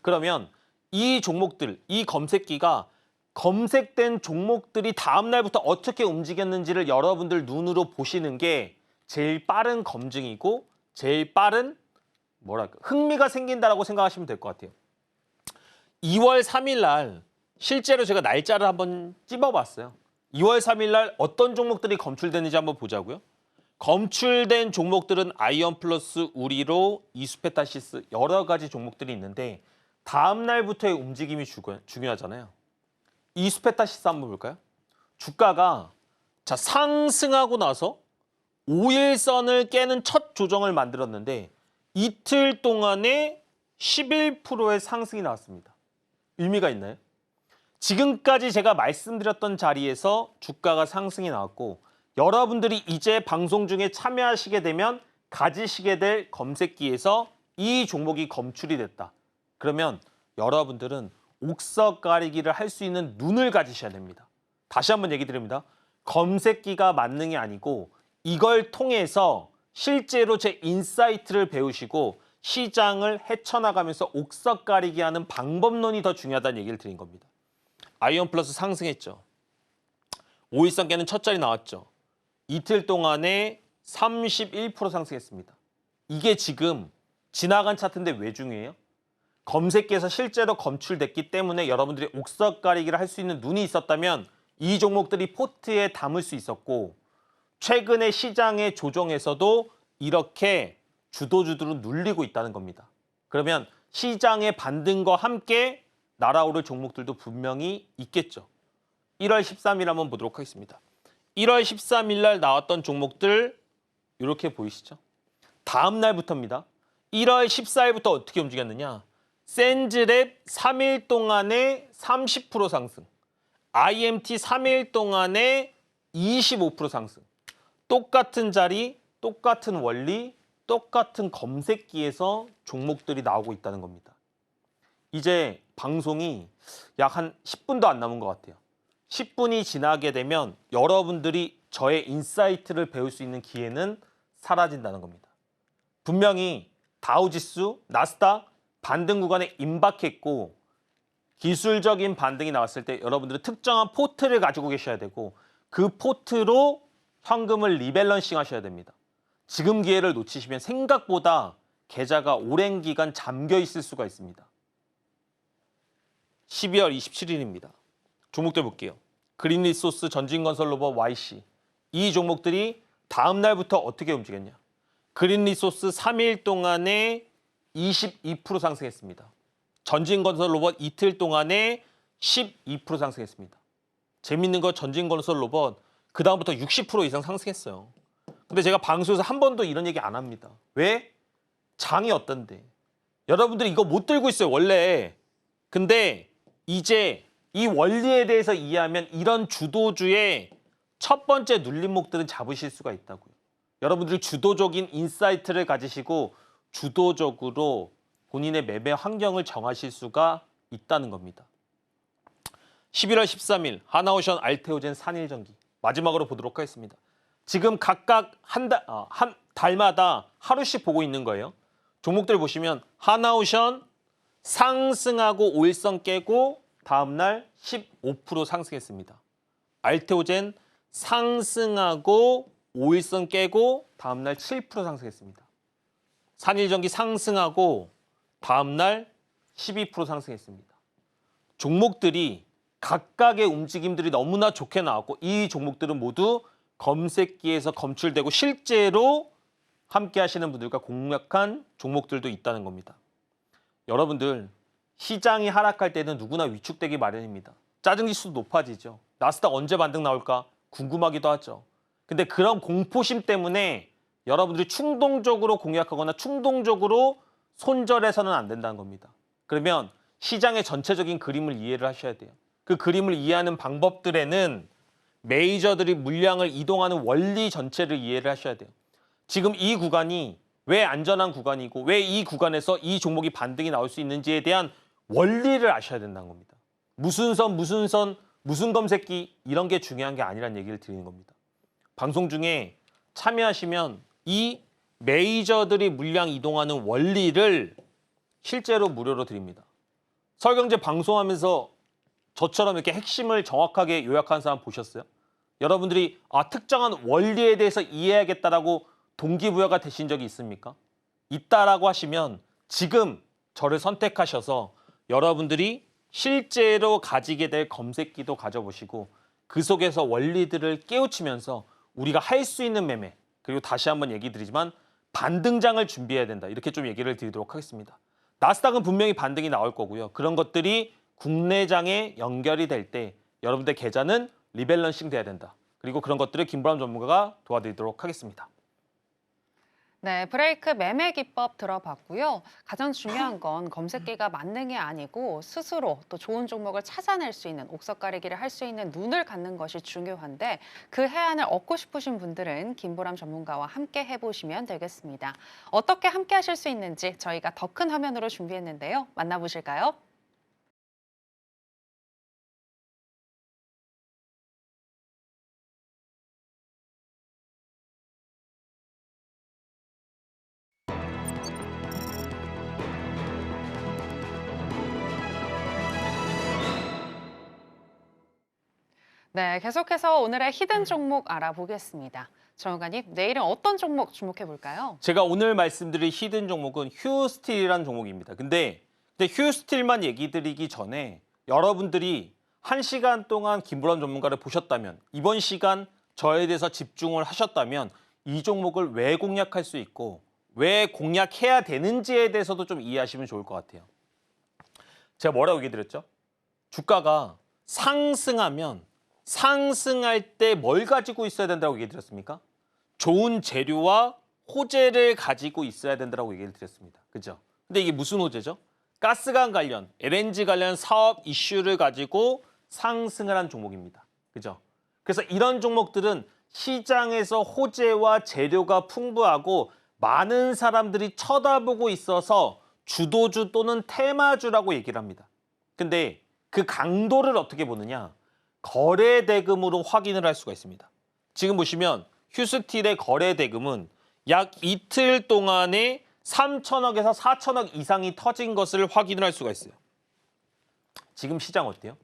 그러면 이 종목들, 이 검색기가 검색된 종목들이 다음 날부터 어떻게 움직였는지를 여러분들 눈으로 보시는 게 제일 빠른 검증이고 제일 빠른 흥미가 생긴다라고 생각하시면 될 것 같아요. 2월 3일 날 실제로 제가 날짜를 한번 찝어봤어요. 2월 3일 날 어떤 종목들이 검출됐는지 한번 보자고요. 검출된 종목들은 아이언플러스, 우리로, 이수페타시스 여러 가지 종목들이 있는데 다음 날부터의 움직임이 중요하잖아요. 이수페타시스 한번 볼까요? 주가가 상승하고 나서 5일선을 깨는 첫 조정을 만들었는데 이틀 동안에 11%의 상승이 나왔습니다. 의미가 있나요? 지금까지 제가 말씀드렸던 자리에서 주가가 상승이 나왔고 여러분들이 이제 방송 중에 참여하시게 되면 가지시게 될 검색기에서 이 종목이 검출이 됐다. 그러면 여러분들은 옥석 가리기를 할 수 있는 눈을 가지셔야 됩니다. 다시 한번 얘기 드립니다. 검색기가 만능이 아니고 이걸 통해서 실제로 제 인사이트를 배우시고 시장을 헤쳐나가면서 옥석 가리기 하는 방법론이 더 중요하다는 얘기를 드린 겁니다. 아이언플러스 상승했죠. 5일선 깨는 첫 자리 나왔죠. 이틀 동안에 31% 상승했습니다. 이게 지금 지나간 차트인데 왜 중요해요? 검색기에서 실제로 검출됐기 때문에 여러분들이 옥석 가리기를 할 수 있는 눈이 있었다면 이 종목들이 포트에 담을 수 있었고 최근에 시장의 조정에서도 이렇게 주도주들을 눌리고 있다는 겁니다. 그러면 시장의 반등과 함께 날아오를 종목들도 분명히 있겠죠. 1월 13일 한번 보도록 하겠습니다. 1월 13일 날 나왔던 종목들 이렇게 보이시죠? 다음 날부터입니다. 1월 14일부터 어떻게 움직였느냐? 센즈랩 3일 동안에 30% 상승, IMT 3일 동안에 25% 상승. 똑같은 자리, 똑같은 원리, 똑같은 검색기에서 종목들이 나오고 있다는 겁니다. 이제 방송이 약 한 10분도 안 남은 것 같아요. 10분이 지나게 되면 여러분들이 저의 인사이트를 배울 수 있는 기회는 사라진다는 겁니다. 분명히 다우지수, 나스닥 반등 구간에 임박했고 기술적인 반등이 나왔을 때 여러분들은 특정한 포트를 가지고 계셔야 되고 그 포트로 현금을 리밸런싱 하셔야 됩니다. 지금 기회를 놓치시면 생각보다 계좌가 오랜 기간 잠겨 있을 수가 있습니다. 12월 27일입니다. 종목들 볼게요. 그린리소스, 전진건설로봇, YC. 이 종목들이 다음 날부터 어떻게 움직였냐. 그린리소스 3일 동안에 22% 상승했습니다. 전진건설로봇 이틀 동안에 12% 상승했습니다. 재밌는 건 전진건설로봇 그 다음부터 60% 이상 상승했어요. 근데 제가 방송에서 한 번도 이런 얘기 안 합니다. 왜? 장이 어떤데. 여러분들이 이거 못 들고 있어요, 원래. 근데 이제 이 원리에 대해서 이해하면 이런 주도주의 첫 번째 눌림목들은 잡으실 수가 있다고요. 여러분들이 주도적인 인사이트를 가지시고 주도적으로 본인의 매매 환경을 정하실 수가 있다는 겁니다. 11월 13일 하나오션, 알테오젠, 산일전기. 마지막으로 보도록 하겠습니다. 지금 각각 한 달마다 하루씩 보고 있는 거예요. 종목들 보시면 하나오션 상승하고 5일선 깨고 다음날 15% 상승했습니다. 알테오젠 상승하고 5일선 깨고 다음날 7% 상승했습니다. 산일전기 상승하고 다음날 12% 상승했습니다. 종목들이 각각의 움직임들이 너무나 좋게 나왔고 이 종목들은 모두 검색기에서 검출되고 실제로 함께 하시는 분들과 공략한 종목들도 있다는 겁니다. 여러분들 시장이 하락할 때는 누구나 위축되기 마련입니다. 짜증지수도 높아지죠. 나스닥 언제 반등 나올까 궁금하기도 하죠. 근데 그런 공포심 때문에 여러분들이 충동적으로 공략하거나 충동적으로 손절해서는 안 된다는 겁니다. 그러면 시장의 전체적인 그림을 이해를 하셔야 돼요. 그 그림을 이해하는 방법들에는 메이저들이 물량을 이동하는 원리 전체를 이해를 하셔야 돼요. 지금 이 구간이 왜 안전한 구간이고 왜 이 구간에서 이 종목이 반등이 나올 수 있는지에 대한 원리를 아셔야 된다는 겁니다. 무슨 선, 무슨 검색기 이런 게 중요한 게 아니란 얘기를 드리는 겁니다. 방송 중에 참여하시면 이 메이저들이 물량 이동하는 원리를 실제로 무료로 드립니다. 설경제 방송하면서 저처럼 이렇게 핵심을 정확하게 요약하는 사람 보셨어요? 여러분들이 특정한 원리에 대해서 이해하겠다라고 동기부여가 되신 적이 있습니까? 있다라고 하시면 지금 저를 선택하셔서 여러분들이 실제로 가지게 될 검색기도 가져보시고 그 속에서 원리들을 깨우치면서 우리가 할 수 있는 매매, 그리고 다시 한번 얘기 드리지만 반등장을 준비해야 된다. 이렇게 좀 얘기를 드리도록 하겠습니다. 나스닥은 분명히 반등이 나올 거고요. 그런 것들이 국내장에 연결이 될 때 여러분들 계좌는 리밸런싱 돼야 된다. 그리고 그런 것들을 김보람 전문가가 도와드리도록 하겠습니다. 네, 브레이크 매매 기법 들어봤고요. 가장 중요한 건 검색기가 만능이 아니고 스스로 또 좋은 종목을 찾아낼 수 있는 옥석 가리기를 할 수 있는 눈을 갖는 것이 중요한데 그 해안을 얻고 싶으신 분들은 김보람 전문가와 함께 해보시면 되겠습니다. 어떻게 함께 하실 수 있는지 저희가 더 큰 화면으로 준비했는데요. 만나보실까요? 네, 계속해서 오늘의 히든 종목 알아보겠습니다. 정우관님, 내일은 어떤 종목 주목해 볼까요? 제가 오늘 말씀드릴 히든 종목은 휴스틸이라는 종목입니다. 근데 휴스틸만 얘기 드리기 전에 여러분들이 1시간 동안 김보람 전문가를 보셨다면 이번 시간 저에 대해서 집중을 하셨다면 이 종목을 왜 공략할 수 있고 왜 공략해야 되는지에 대해서도 좀 이해하시면 좋을 것 같아요. 제가 뭐라고 얘기 드렸죠? 주가가 상승하면 상승할 때 뭘 가지고 있어야 된다고 얘기 드렸습니까? 좋은 재료와 호재를 가지고 있어야 된다고 얘기를 드렸습니다. 그죠? 근데 이게 무슨 호재죠? 가스관 관련, LNG 관련 사업 이슈를 가지고 상승을 한 종목입니다. 그죠? 그래서 이런 종목들은 시장에서 호재와 재료가 풍부하고 많은 사람들이 쳐다보고 있어서 주도주 또는 테마주라고 얘기를 합니다. 근데 그 강도를 어떻게 보느냐? 거래 대금으로 확인을 할 수가 있습니다. 지금 보시면 휴스틸의 거래 대금은 약 이틀 동안에 3천억에서 4천억 이상이 터진 것을 확인을 할 수가 있어요. 지금 시장 어때요?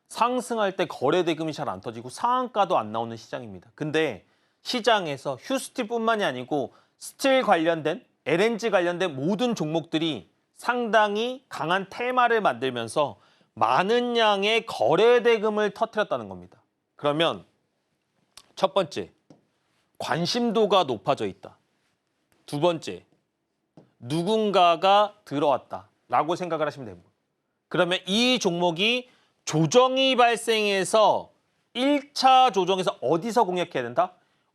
상승할 때 거래 대금이 잘 안 터지고 상한가도 안 나오는 시장입니다. 근데 시장에서 휴스틸뿐만이 아니고 스틸 관련된 LNG 관련된 모든 종목들이 상당히 강한 테마를 만들면서 많은 양의 거래 대금을 터뜨렸다는 겁니다. 그러면 첫 번째, 관심도가 높아져 있다. 두 번째, 누군가가 들어왔다라고 생각을 하시면 됩니다. 그러면 이 종목이 조정이 발생해서 1차 조정에서 어디서 공략해야 된다?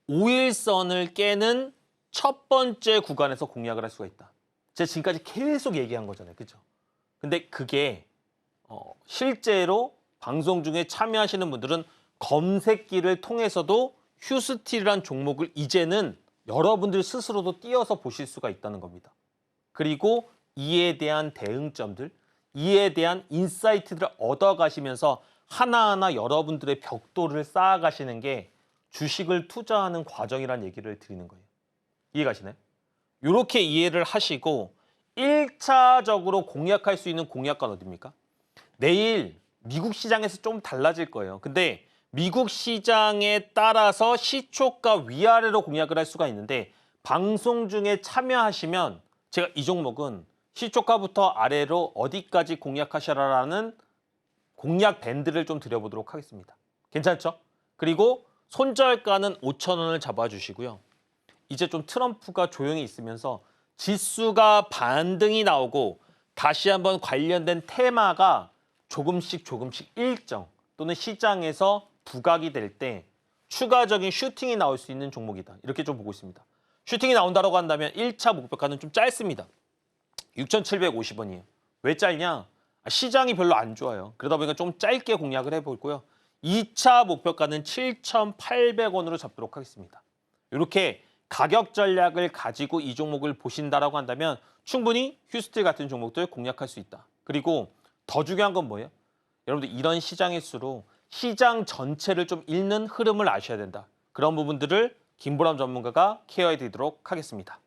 5일선을 깨는 첫 번째 구간에서 공략을 할 수가 있다. 제가 지금까지 계속 얘기한 거잖아요. 그죠? 근데 그게 실제로 방송 중에 참여하시는 분들은 검색기를 통해서도 휴스틸이란 종목을 이제는 여러분들 스스로도 띄어서 보실 수가 있다는 겁니다. 그리고 이에 대한 대응점들, 이에 대한 인사이트들을 얻어가시면서 하나하나 여러분들의 벽돌을 쌓아가시는 게 주식을 투자하는 과정이라는 얘기를 드리는 거예요. 이해가시나요? 이렇게 이해를 하시고 1차적으로 공략할 수 있는 공략관 어디입니까? 내일 미국 시장에서 좀 달라질 거예요. 근데 미국 시장에 따라서 시초가 위아래로 공략을 할 수가 있는데 방송 중에 참여하시면 제가 이 종목은 시초가부터 아래로 어디까지 공략하셔라라는 공략 밴드를 좀 드려보도록 하겠습니다. 괜찮죠? 그리고 손절가는 5,000원을 잡아주시고요. 이제 좀 트럼프가 조용히 있으면서 지수가 반등이 나오고 다시 한번 관련된 테마가 조금씩 일정 또는 시장에서 부각이 될 때 추가적인 슈팅이 나올 수 있는 종목이다. 이렇게 좀 보고 있습니다. 슈팅이 나온다고 한다면 1차 목표가는 좀 짧습니다. 6,750원이에요. 왜 짧냐? 시장이 별로 안 좋아요. 그러다 보니까 좀 짧게 공략을 해보고요. 2차 목표가는 7,800원으로 잡도록 하겠습니다. 이렇게 가격 전략을 가지고 이 종목을 보신다라고 한다면 충분히 휴스틸 같은 종목들 공략할 수 있다. 그리고 더 중요한 건 뭐예요? 여러분들 이런 시장일수록 시장 전체를 좀 읽는 흐름을 아셔야 된다. 그런 부분들을 김보람 전문가가 케어해 드리도록 하겠습니다.